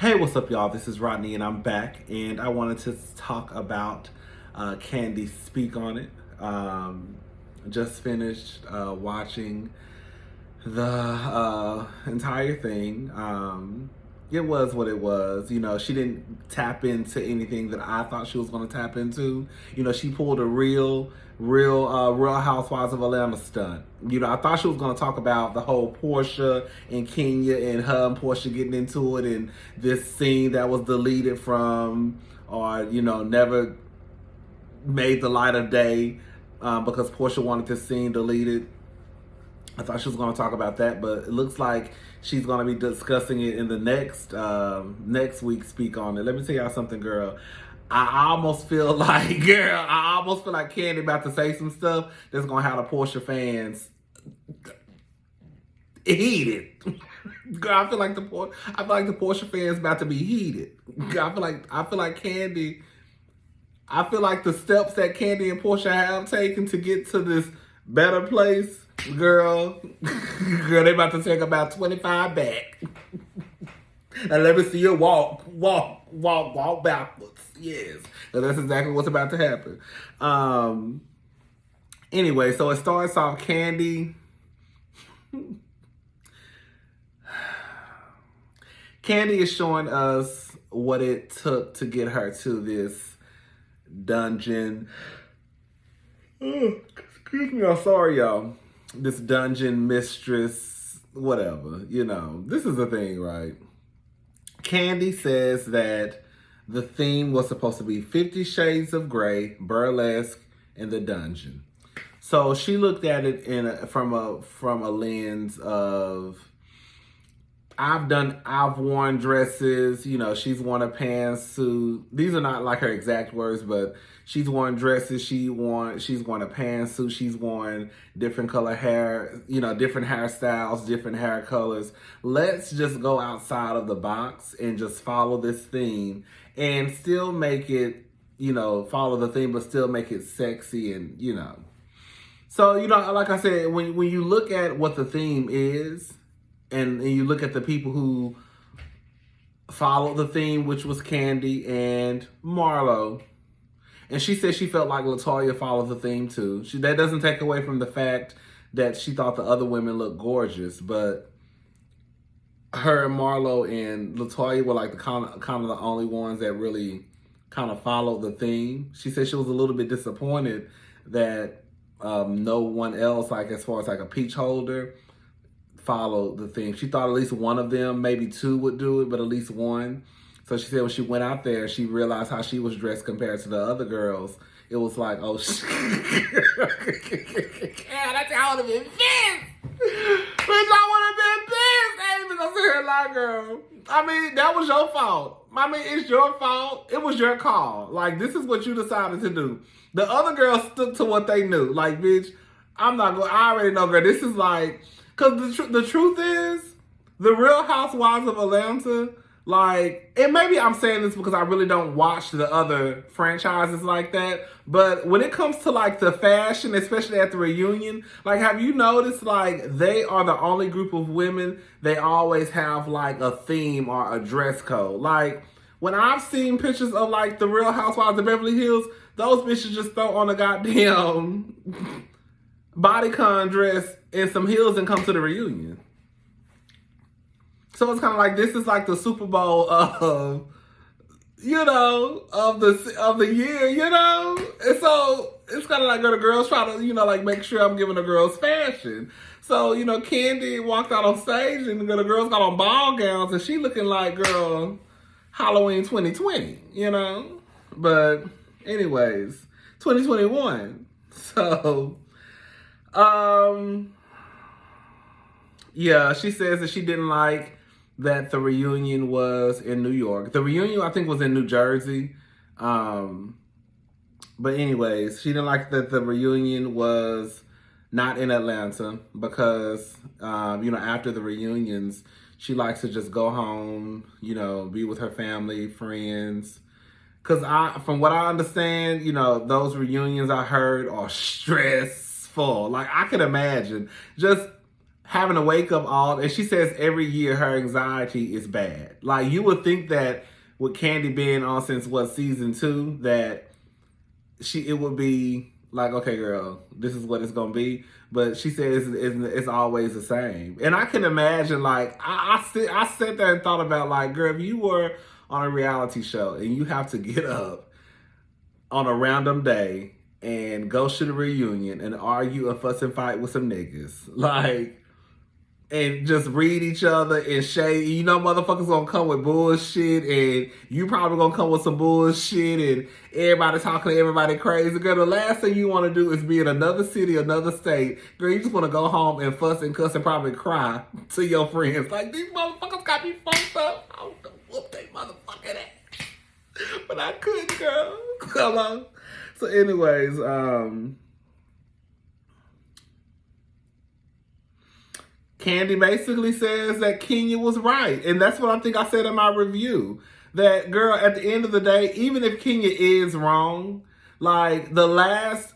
Hey, what's up, y'all? This is Rodney, and I'm back, and I wanted to talk about Kandi Speak on It. Just finished watching the entire thing. It was what it was. You know, she didn't tap into anything that I thought she was going to tap into. You know, she pulled a real Housewives of Atlanta stunt. You know, I thought she was going to talk about the whole Porsha and Kenya and her and Porsha getting into it, and this scene that was deleted from, or, you know, never made the light of day because Porsha wanted this scene deleted. I thought she was going to talk about that, but it looks like she's going to be discussing it in the next week's Speak on It. Let me tell y'all something, girl. I almost feel like Kandi about to say some stuff that's going to have the Porsha fans heated. Girl, I feel like the Porsha fans about to be heated. Girl, I feel like Kandi. I feel like the steps that Kandi and Porsha have taken to get to this better place, girl, they about to take about 25 back. And let me see you walk backwards. Yes. And that's exactly what's about to happen. Anyway, so it starts off Kandi. Kandi is showing us what it took to get her to this dungeon. Excuse me, I'm sorry, y'all. This dungeon mistress, whatever, you know. This is the thing, right? Kandi says that the theme was supposed to be 50 Shades of Grey, burlesque, and the dungeon. So she looked at it from a lens of, I've worn dresses, you know, she's worn a pantsuit. These are not like her exact words, but she's worn dresses, she's worn a pantsuit, she's worn different color hair, you know, different hairstyles, different hair colors. Let's just go outside of the box and just follow this theme and still make it, you know, follow the theme, but still make it sexy and, you know. So, you know, like I said, when you look at what the theme is, and you look at the people who followed the theme, which was Kandi and Marlo. And she said she felt like Latoya followed the theme too. That doesn't take away from the fact that she thought the other women looked gorgeous, but her and Marlo and Latoya were like the kind of the only ones that really kind of followed the theme. She said she was a little bit disappointed that no one else, like as far as like a peach holder, followed the theme. She thought at least one of them, maybe two would do it, but at least one. So she said when she went out there, she realized how she was dressed compared to the other girls. It was like, oh, God, that's how I would have been pissed. Bitch, I would have been pissed. I ain't even gonna sit here and lie, girl. I mean, that was your fault. I mean, it's your fault. It was your call. Like, this is what you decided to do. The other girls stuck to what they knew. Like, bitch, I already know, girl. This is like, because the truth is, the Real Housewives of Atlanta, like, and maybe I'm saying this because I really don't watch the other franchises like that, but when it comes to, like, the fashion, especially at the reunion, like, have you noticed, like, they are the only group of women, they always have, like, a theme or a dress code. Like, when I've seen pictures of, like, the Real Housewives of Beverly Hills, those bitches just throw on a goddamn bodycon dress and some heels and come to the reunion. So it's kind of like, this is like the Super Bowl of, you know, of the year, you know? And so it's kind of like the girls try to, you know, like make sure I'm giving the girls fashion. So, you know, Kandi walked out on stage and the girls got on ball gowns and she looking like, girl, Halloween 2020, you know? But anyways, 2021. So, yeah, she says that she didn't like that the reunion was in New York. The reunion, I think, was in New Jersey. But anyways, she didn't like that the reunion was not in Atlanta because, you know, after the reunions, she likes to just go home, you know, be with her family, friends. Because from what I understand, you know, those reunions I heard are stressful. Like, I could imagine just having to wake up and she says every year her anxiety is bad. Like, you would think that with Kandi being on since season 2, that it would be like, okay, girl, this is what it's gonna be. But she says it's always the same. And I can imagine, like, I sat there and thought about, like, girl, if you were on a reality show and you have to get up on a random day and go to the reunion and argue and fuss and fight with some niggas, like, and just read each other and shade. You know, motherfuckers gonna come with bullshit, and you probably gonna come with some bullshit, and everybody talking to everybody crazy. Girl, the last thing you want to do is be in another city, another state. Girl, you just want to go home and fuss and cuss and probably cry to your friends. Like, these motherfuckers got me fucked up. I don't know whoop they motherfucking ass. But I couldn't, girl. Come on. So anyways, Kandi basically says that Kenya was right. And that's what I think I said in my review. That, girl, at the end of the day, even if Kenya is wrong, like, the last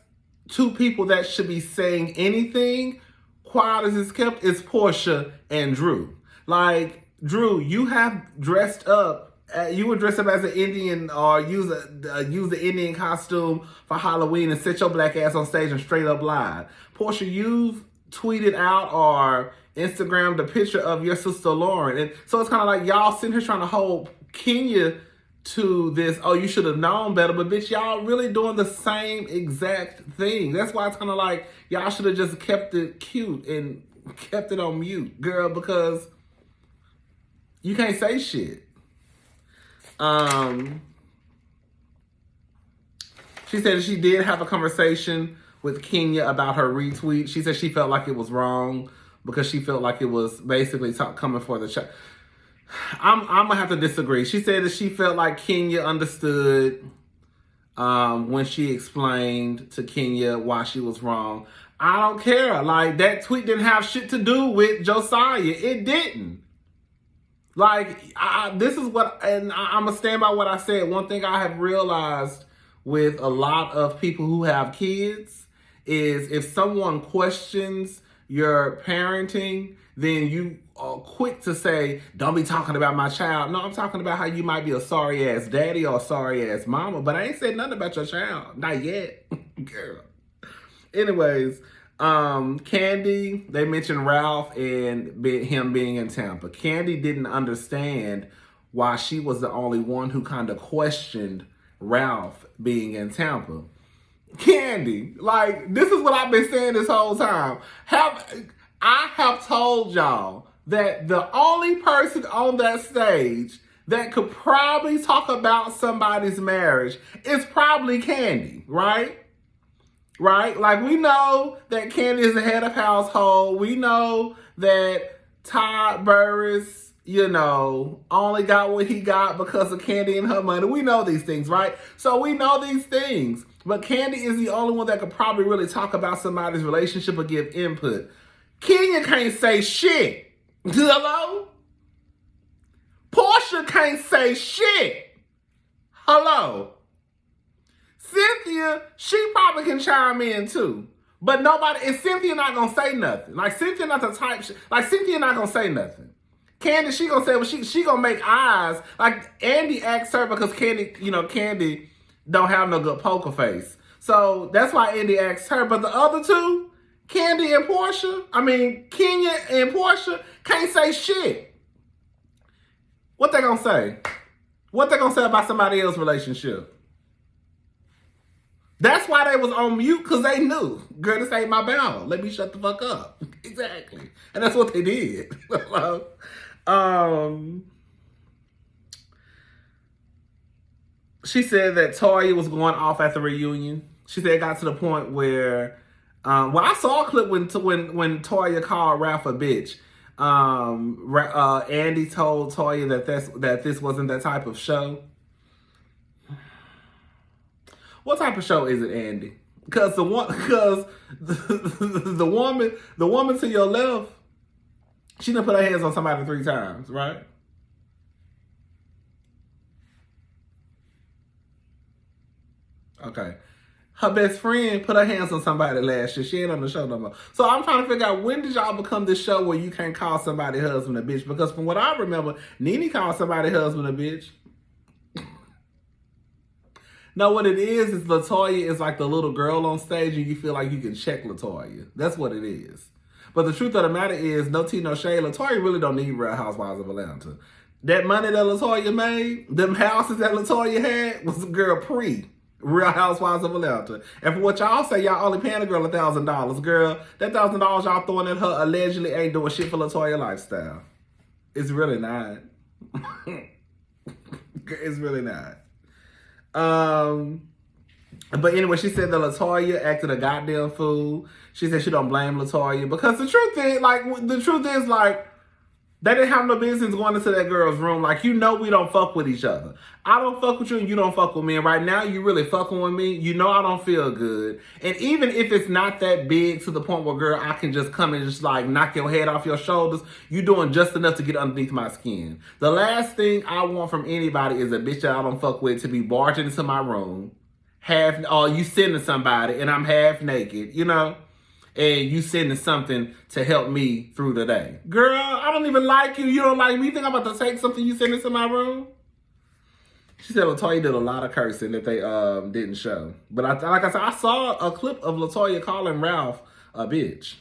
2 people that should be saying anything, quiet as it's kept, is Porsha and Drew. Like, Drew, you have dressed up. You would dress up as an Indian or use the Indian costume for Halloween and sit your black ass on stage and straight up lie. Porsha, you've tweeted out or Instagrammed a picture of your sister Lauren. And so it's kind of like y'all sitting here trying to hold Kenya to this, oh, you should have known better. But bitch, y'all really doing the same exact thing. That's why it's kind of like y'all should have just kept it cute and kept it on mute, girl, because you can't say shit. She said she did have a conversation with Kenya about her retweet. She said she felt like it was wrong because she felt like it was basically coming for the chat. I'm gonna have to disagree. She said that she felt like Kenya understood when she explained to Kenya why she was wrong. I don't care. Like, that tweet didn't have shit to do with Josiah. It didn't. Like, this is what, and I'm gonna stand by what I said. One thing I have realized with a lot of people who have kids is if someone questions your parenting, then you are quick to say, don't be talking about my child. No, I'm talking about how you might be a sorry ass daddy or a sorry ass mama, but I ain't said nothing about your child. Not yet, girl. Anyways, Kandi, they mentioned Ralph and him being in Tampa. Kandi didn't understand why she was the only one who kind of questioned Ralph being in Tampa. Kandi, like, this is what I've been saying this whole time. I have told y'all that the only person on that stage that could probably talk about somebody's marriage is probably Kandi, right? Right? Like, we know that Kandi is the head of household. We know that Todd Burruss, you know, only got what he got because of Kandi and her money. We know these things, right? So we know these things. But Kandi is the only one that could probably really talk about somebody's relationship or give input. Kenya can't say shit. Hello? Porsha can't say shit. Hello? Cynthia, she probably can chime in too. But and Cynthia not gonna say nothing. Like, Cynthia not the type, Cynthia not gonna say nothing. Kandi, she gonna say, well, she gonna make eyes. Like, Andy asked her because Kandi don't have no good poker face. So that's why Andy asked her. But the other two, Kandi and Kenya and Porsha, can't say shit. What they gonna say? What they gonna say about somebody else's relationship? That's why they was on mute, because they knew, girl, this ain't my battle. Let me shut the fuck up. Exactly. And that's what they did. She said that Toya was going off at the reunion. She said it got to the point where, I saw a clip when Toya called Ralph a bitch. Andy told Toya that this wasn't that type of show. What type of show is it, Andy? Because the woman to your left, she done put her hands on somebody 3 times, right? Okay. her best friend put her hands on somebody last year. She ain't on the show no more. So I'm trying to figure out, when did y'all become this show where you can't call somebody husband a bitch? Because from what I remember, Nene called somebody husband a bitch. No, what it is Latoya is like the little girl on stage and you feel like you can check Latoya. That's what it is. But the truth of the matter is, no tea, no shade, Latoya really don't need Real Housewives of Atlanta. That money that Latoya made, them houses that Latoya had, was girl pre-Real Housewives of Atlanta. And for what y'all say, y'all only paying a girl $1,000. Girl, that $1,000 y'all throwing at her allegedly ain't doing shit for Latoya lifestyle. It's really not. It's really not. But anyway, she said that Latoya acted a goddamn fool. She said she don't blame Latoya because the truth is, they didn't have no business going into that girl's room. Like, you know, we don't fuck with each other. I don't fuck with you and you don't fuck with me. And right now, you really fucking with me. You know I don't feel good. And even if it's not that big to the point where, girl, I can just come and just like knock your head off your shoulders, you doing just enough to get underneath my skin. The last thing I want from anybody is a bitch that I don't fuck with to be barging into my room, you sending somebody and I'm half naked, you know? And you sending something to help me through the day. Girl, I don't even like you. You don't like me. You think I'm about to take something you send into my room? She said Latoya did a lot of cursing that they didn't show. But like I said, I saw a clip of Latoya calling Ralph a bitch.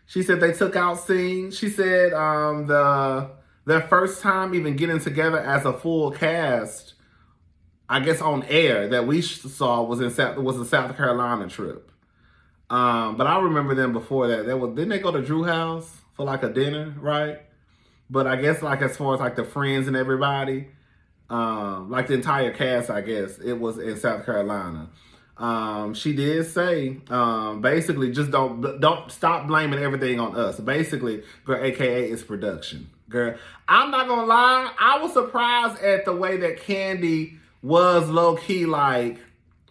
She said they took out scenes. She said their first time even getting together as a full cast, I guess on air, that we saw was a South Carolina trip. But I remember them before that. Didn't they go to Drew House for like a dinner, right? But I guess like as far as like the friends and everybody, like the entire cast, I guess it was in South Carolina. She did say, basically, just don't stop blaming everything on us. Basically, girl, AKA it's production. Girl, I'm not gonna lie, I was surprised at the way that Kandi was low-key like,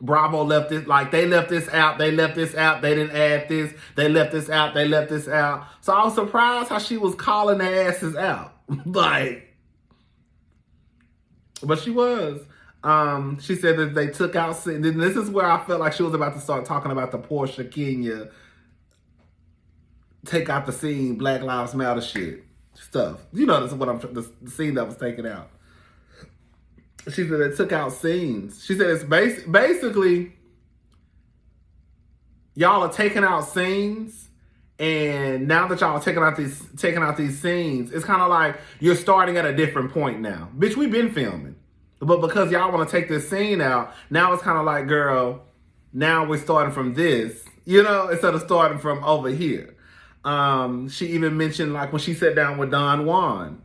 Bravo left this, like they left this out, they didn't add this, they left this out, they left this out. So I was surprised how she was calling their asses out. Like, but she was. She said that they took out, this is where I felt like she was about to start talking about the Porsha, Kenya, take out the scene, Black Lives Matter shit stuff. You know, this is what the scene that was taken out. She said they took out scenes. She said it's basically y'all are taking out scenes, and now that y'all are taking out these scenes, it's kind of like you're starting at a different point now. Bitch, we've been filming. But because y'all want to take this scene out, now it's kind of like, girl, now we're starting from this, you know, instead of starting from over here. She even mentioned, like, when she sat down with Don Juan,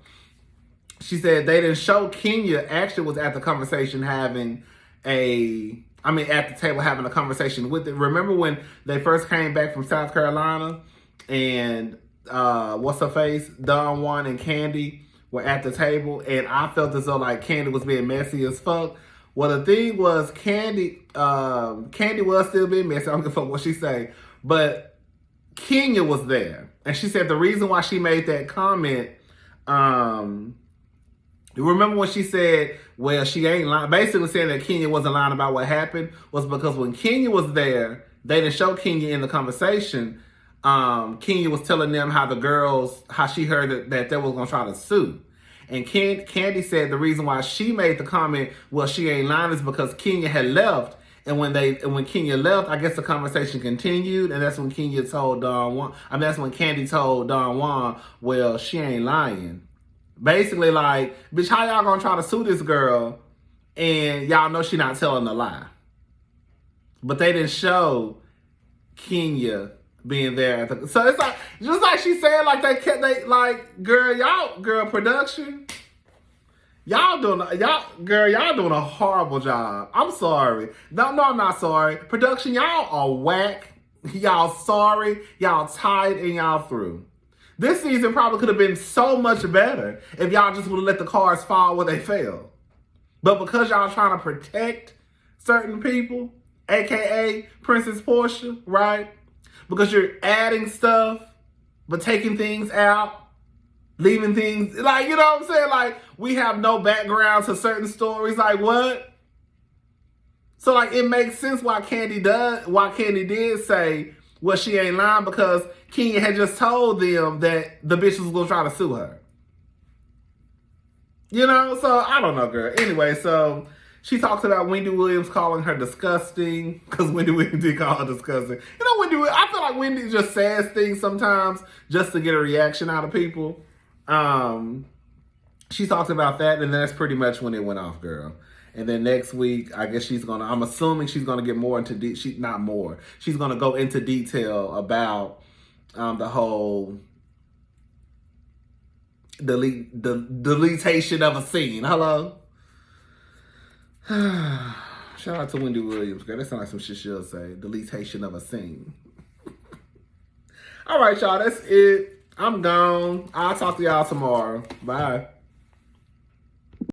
she said they didn't show Kenya actually was at the conversation at the table having a conversation with it. Remember when they first came back from South Carolina and what's her face? Don Juan and Kandi were at the table, and I felt as though like Kandi was being messy as fuck. Well, the thing was Kandi was still being messy. I don't give a fuck what she say, but Kenya was there, and she said the reason why she made that comment. You remember when she said, well, she ain't lying, basically saying that Kenya wasn't lying about what happened, was because when Kenya was there, they didn't show Kenya in the conversation. Kenya was telling them how she heard that they were going to try to sue. And Kandi said the reason why she made the comment, well, she ain't lying, is because Kenya had left. And when Kenya left, I guess the conversation continued. And that's when Kenya told Don Juan, that's when Kandi told Don Juan, well, she ain't lying. Basically, like, bitch, how y'all gonna try to sue this girl and y'all know she not telling a lie? But they didn't show Kenya being there. So it's like, just like she said, like girl, production, y'all doing a horrible job. I'm sorry. No, I'm not sorry. Production, y'all are whack. Y'all sorry. Y'all tired and y'all through. This season probably could have been so much better if y'all just would have let the cards fall where they fell. But because y'all trying to protect certain people, aka Princess Porsha, right? Because you're adding stuff, but taking things out, leaving things, like, you know what I'm saying? Like, we have no background to certain stories. Like, what? So, like, it makes sense why Kandi did say, well, she ain't lying, because Kenya had just told them that the bitch was going to try to sue her. You know? So, I don't know, girl. Anyway, so she talks about Wendy Williams calling her disgusting, because Wendy Williams did call her disgusting. You know, I feel like Wendy just says things sometimes just to get a reaction out of people. She talks about that, and that's pretty much when it went off, girl. And then next week, I guess I'm assuming she's gonna get more into she's gonna go into detail about the whole deletation of a scene. Hello? Shout out to Wendy Williams, girl. That sounds like some shit she'll say. Deletation of a scene. All right, y'all. That's it. I'm gone. I'll talk to y'all tomorrow. Bye.